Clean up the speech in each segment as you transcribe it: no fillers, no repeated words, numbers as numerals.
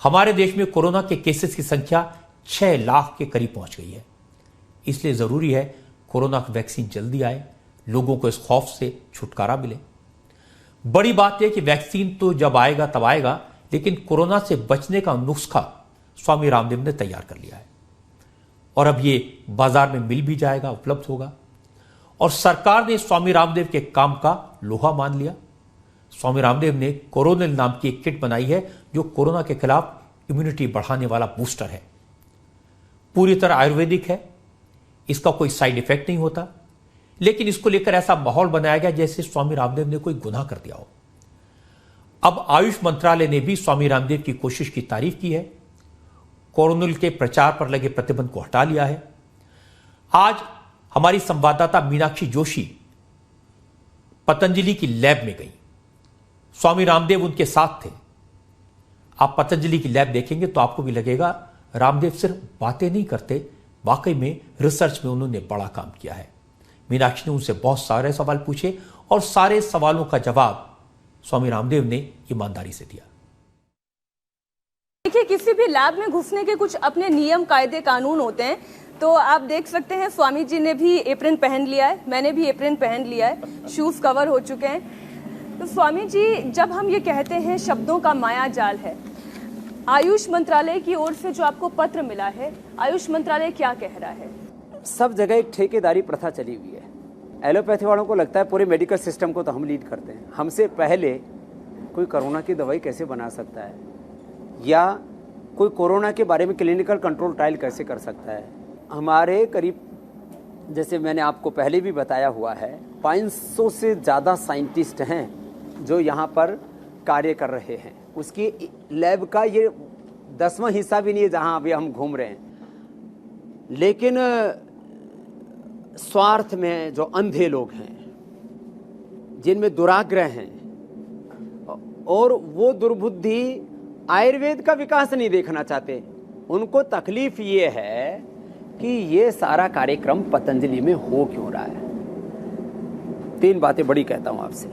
हमारे देश में कोरोना के केसेस की संख्या 6 लाख के करीब पहुंच गई है। इसलिए जरूरी है कोरोना की वैक्सीन जल्दी आए, लोगों को इस खौफ से छुटकारा मिले। बड़ी बात यह कि वैक्सीन तो जब आएगा तब आएगा, लेकिन कोरोना से बचने का नुस्खा स्वामी रामदेव ने तैयार कर लिया है और अब ये बाजार में मिल भी जाएगा, उपलब्ध होगा। और सरकार ने स्वामी रामदेव के काम का लोहा मान लिया। स्वामी रामदेव ने कोरोनिल नाम की एक किट बनाई है जो कोरोना के खिलाफ इम्यूनिटी बढ़ाने वाला बूस्टर है। पूरी तरह आयुर्वेदिक है, इसका कोई साइड इफेक्ट नहीं होता, लेकिन इसको लेकर ऐसा माहौल बनाया गया जैसे स्वामी रामदेव ने कोई गुनाह कर दिया हो। अब आयुष मंत्रालय ने भी स्वामी रामदेव की कोशिश की तारीफ की है, कोरोनिल के प्रचार पर लगे प्रतिबंध को हटा लिया है। आज हमारी संवाददाता मीनाक्षी जोशी पतंजलि की लैब में गई, स्वामी रामदेव उनके साथ थे। आप पतंजलि की लैब देखेंगे तो आपको भी लगेगा रामदेव सिर्फ बातें नहीं करते, वाकई में रिसर्च में उन्होंने बड़ा काम किया है। मीनाक्षी ने उनसे बहुत सारे सवाल पूछे और सारे सवालों का जवाब स्वामी रामदेव ने ईमानदारी से दिया। देखिए, किसी भी लैब में घुसने के कुछ अपने नियम, कायदे, कानून होते हैं। तो आप देख सकते हैं स्वामी जी ने भी एप्रन पहन लिया है, मैंने भी एप्रन पहन लिया है, शूज कवर हो चुके हैं। तो स्वामी जी, जब हम ये कहते हैं शब्दों का माया जाल है, आयुष मंत्रालय की ओर से जो आपको पत्र मिला है, आयुष मंत्रालय क्या कह रहा है? सब जगह एक ठेकेदारी प्रथा चली हुई है। एलोपैथी वालों को लगता है पूरे मेडिकल सिस्टम को तो हम लीड करते हैं, हमसे पहले कोई कोरोना की दवाई कैसे बना सकता है या कोई कोरोना के बारे में क्लिनिकल कंट्रोल ट्रायल कैसे कर सकता है। हमारे करीब, जैसे मैंने आपको पहले भी बताया हुआ है, 500 से ज़्यादा साइंटिस्ट हैं जो यहाँ पर कार्य कर रहे हैं। उसकी लैब का ये 10वां हिस्सा भी नहीं है जहाँ अभी हम घूम रहे हैं। लेकिन स्वार्थ में जो अंधे लोग हैं, जिनमें दुराग्रह हैं और वो दुर्बुद्धि आयुर्वेद का विकास नहीं देखना चाहते, उनको तकलीफ ये है कि ये सारा कार्यक्रम पतंजलि में हो क्यों रहा है। 3 बातें बड़ी कहता हूं आपसे।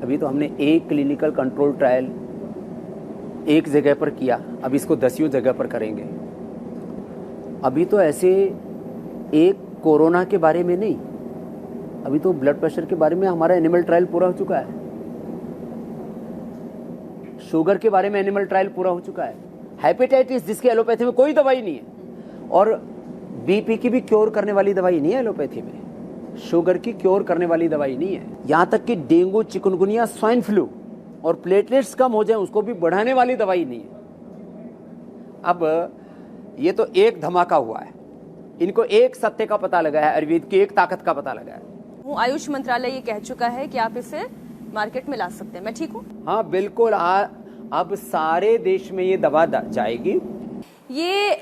अभी तो हमने एक क्लिनिकल कंट्रोल ट्रायल एक जगह पर किया, अब इसको 10 जगह पर करेंगे। अभी तो ऐसे एक कोरोना के बारे में नहीं, अभी तो ब्लड प्रेशर के बारे में हमारा एनिमल ट्रायल पूरा हो चुका है, शुगर के बारे में एनिमल ट्रायल पूरा हो चुका है, हेपेटाइटिस जिसकी एलोपैथी में कोई दवाई नहीं है, और बीपी की भी क्योर करने वाली दवाई नहीं है एलोपैथी में, शुगर की क्योर करने वाली दवाई नहीं है। यहां तक कि डेंगू, चिकनगुनिया, स्वाइन फ्लू और प्लेटलेट्स कम हो जाए उसको भी बढ़ाने वाली दवाई नहीं है। अब ये तो एक धमाका हुआ है, इनको एक सत्य का पता लगा है, आयुर्वेद की एक ताकत का पता लगा है। आयुष मंत्रालय ये कह चुका है कि आप इसे मार्केट में ला सकते हैं, मैं ठीक हूँ? हाँ बिल्कुल, अब सारे देश में ये दवा जाएगी। ये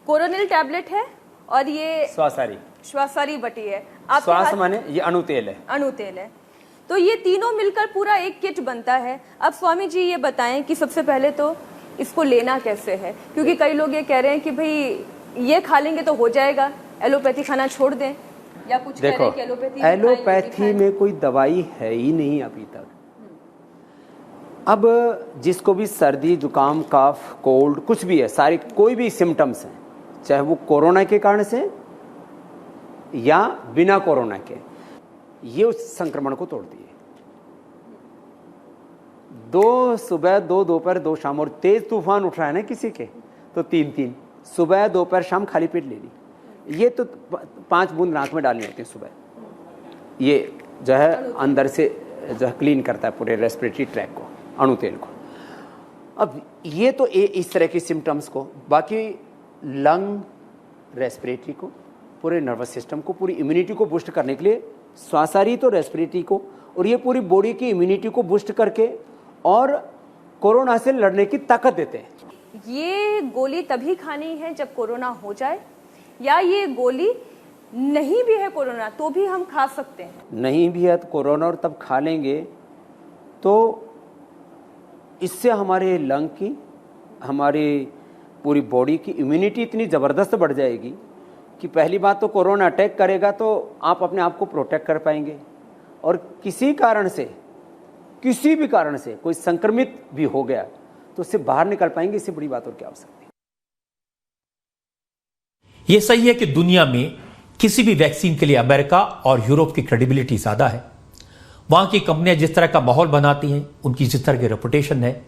कोरोनिल टैबलेट है और ये श्वासारी बटी है। श्वास माने ये अणुतेल है, अणुतेल है। तो ये तीनों मिलकर पूरा एक किट बनता है। अब स्वामी जी ये बताएं कि सबसे पहले तो इसको लेना कैसे है, क्योंकि कई लोग ये कह रहे हैं कि भाई ये खा लेंगे तो हो जाएगा, एलोपैथी खाना छोड़ दें, या कुछ कह रहे हैं कि एलोपैथी में कोई दवाई है ही नहीं अभी तक। अब जिसको भी सर्दी, जुकाम, कफ, कोल्ड कुछ भी है, सारे कोई भी सिम्टम्स हैं, चाहे वो कोरोना के कारण से या बिना कोरोना के, ये उस संक्रमण को तोड़ती है। 2 सुबह, 2 दोपहर, 2 शाम, और तेज तूफान उठ रहा है ना किसी के तो 3-3 सुबह, दोपहर, शाम खाली पेट लेनी। ये तो 5 बूंद नाक में डालनी होती है सुबह। ये जो है अंदर से जो है क्लीन करता है पूरे रेस्पिरेटरी ट्रैक को, अणुतेल को। अब ये तो इस तरह के सिम्टम्स को, बाकी लंग, रेस्पिरेटरी को, पूरे नर्वस सिस्टम को, पूरी इम्यूनिटी को बूस्ट करने के लिए श्वासारी तो रेस्पिरेटरी को, और ये पूरी बॉडी की इम्यूनिटी को बूस्ट करके और कोरोना से लड़ने की ताकत देते हैं। ये गोली तभी खानी है जब कोरोना हो जाए, या ये गोली नहीं भी है कोरोना तो भी हम खा सकते हैं? नहीं भी है तो कोरोना और तब खा लेंगे तो इससे हमारे लंग की, हमारी पूरी बॉडी की इम्यूनिटी इतनी ज़बरदस्त बढ़ जाएगी कि पहली बात तो कोरोना अटैक करेगा तो आप अपने आप को प्रोटेक्ट कर पाएंगे, और किसी कारण से, किसी भी कारण से कोई संक्रमित भी हो गया तो उससे बाहर निकल पाएंगे। इससे बड़ी बात और क्या हो सकती है। यह सही है कि दुनिया में किसी भी वैक्सीन के लिए अमेरिका और यूरोप की क्रेडिबिलिटी ज्यादा है। वहां की कंपनियां जिस तरह का माहौल बनाती हैं, उनकी जिस तरह की रेपुटेशन है,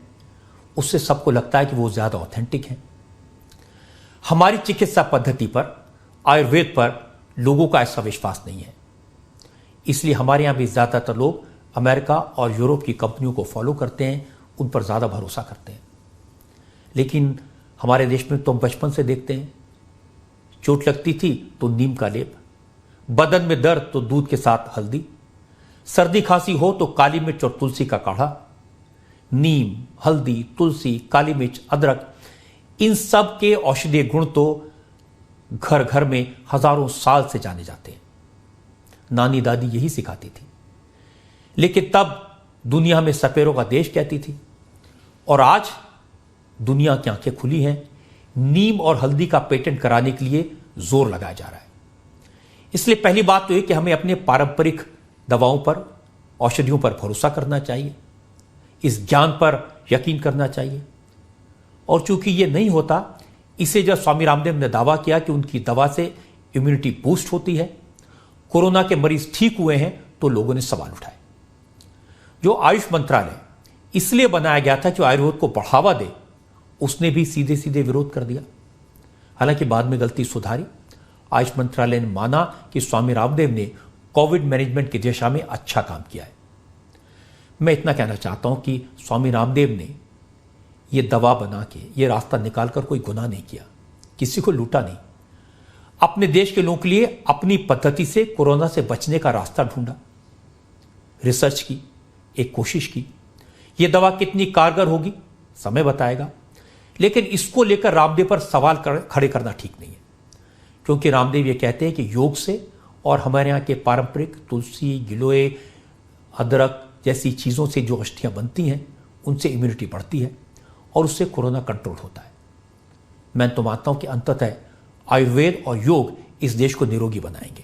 उससे सबको लगता है कि वो ज्यादा ऑथेंटिक है। हमारी चिकित्सा पद्धति पर, आयुर्वेद पर लोगों का ऐसा विश्वास नहीं है। इसलिए हमारे यहां भी ज्यादातर लोग अमेरिका और यूरोप की कंपनियों को फॉलो करते हैं, उन पर ज्यादा भरोसा करते हैं। लेकिन हमारे देश में तो हम बचपन से देखते हैं, चोट लगती थी तो नीम का लेप, बदन में दर्द तो दूध के साथ हल्दी, सर्दी खांसी हो तो काली मिर्च और तुलसी का काढ़ा। नीम, हल्दी, तुलसी, काली मिर्च, अदरक, इन सब के औषधीय गुण तो घर घर में हजारों साल से जाने जाते हैं। नानी दादी यही सिखाती थी। लेकिन तब दुनिया में सपेरों का देश कहती थी, और आज दुनिया की आंखें खुली हैं। नीम और हल्दी का पेटेंट कराने के लिए जोर लगाया जा रहा है। इसलिए पहली बात तो यह कि हमें अपने पारंपरिक दवाओं पर, औषधियों पर भरोसा करना चाहिए, इस ज्ञान पर यकीन करना चाहिए। और चूंकि यह नहीं होता, इसे जब स्वामी रामदेव ने दावा किया कि उनकी दवा से इम्यूनिटी बूस्ट होती है, कोरोना के मरीज ठीक हुए हैं, तो लोगों ने सवाल उठाए। जो आयुष मंत्रालय इसलिए बनाया गया था कि आयुर्वेद को बढ़ावा दे, उसने भी सीधे सीधे विरोध कर दिया। हालांकि बाद में गलती सुधारी। आयुष मंत्रालय ने माना कि स्वामी रामदेव ने कोविड मैनेजमेंट की दिशा में अच्छा काम किया है। मैं इतना कहना चाहता हूं कि स्वामी रामदेव ने यह दवा बना के, यह रास्ता निकालकर कोई गुनाह नहीं किया, किसी को लूटा नहीं। अपने देश के लोगों के लिए अपनी पद्धति से कोरोना से बचने का रास्ता ढूंढा, रिसर्च की, एक कोशिश की। यह दवा कितनी कारगर होगी समय बताएगा, लेकिन इसको लेकर रामदेव पर सवाल खड़े करना ठीक नहीं है। क्योंकि रामदेव ये कहते हैं कि योग से और हमारे यहाँ के पारंपरिक तुलसी, गिलोय, अदरक जैसी चीज़ों से जो औषधियाँ बनती हैं, उनसे इम्यूनिटी बढ़ती है और उससे कोरोना कंट्रोल होता है। मैं तो मानता हूँ कि अंततः आयुर्वेद और योग इस देश को निरोगी बनाएंगे।